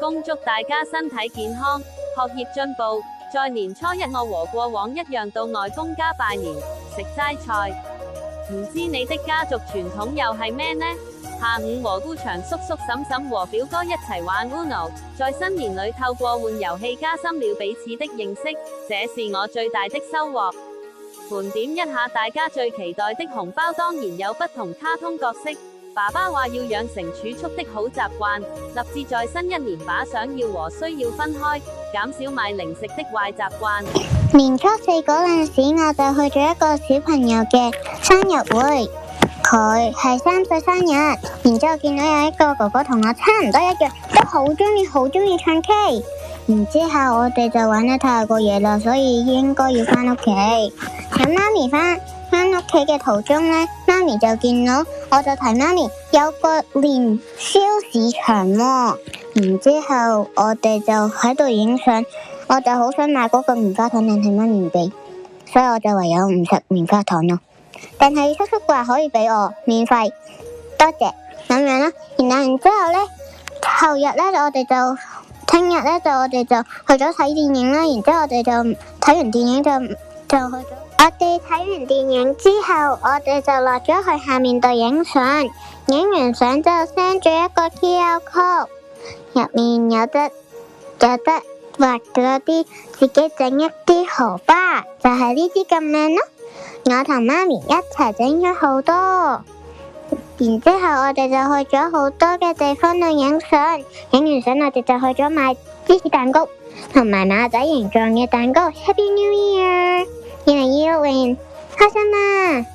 恭祝大家身體健康，學業進步。在年初一我和過往一樣到外公家拜年，食齋菜。唔知你的家族傳統又係咩呢？下午和姑丈叔叔嬸嬸和表哥一齊玩 Uno， 在新年裏透過玩遊戲加深了彼此的認識，這是我最大的收穫。盤點一下大家最期待的紅包，當然有不同卡通角色。爸爸話要養成儲蓄的好習慣，立志在新一年把想要和需要分開，減少買零食的壞習慣。年初四嗰陣時，我就去咗一個小朋友嘅生日會，佢係3歲生日，然之後見到有一個哥哥同我差唔多一樣，都好中意唱 K， 然之後我哋就玩得太過夜啦，所以應該要返屋企。咁媽咪返屋企嘅途中呢，媽咪就見到，我就提媽咪有個年宵市場喎，然之後我哋就喺度影相，我就好想買嗰個棉花糖，但係媽咪唔俾，所以我就唯有唔食棉花糖咯。但係叔叔話可以俾我免費，多謝咁樣啦。然之後呢，後日呢，聽日呢，我哋就去咗睇電影啦。然之後我哋就睇完電影就去咗。我哋睇完電影之後，我哋就落咗去下面度影相，影完相就 send 咗一個 QR code， 入面有得畫嗰啲自己整一啲荷包，就係呢啲咁靚咯。我同媽咪一齊整咗好多，然之後我哋就去咗好多嘅地方度影相，影完相我哋就去咗買芝士蛋糕同埋馬仔形狀嘅蛋糕。Happy New Year！2010，開心啊！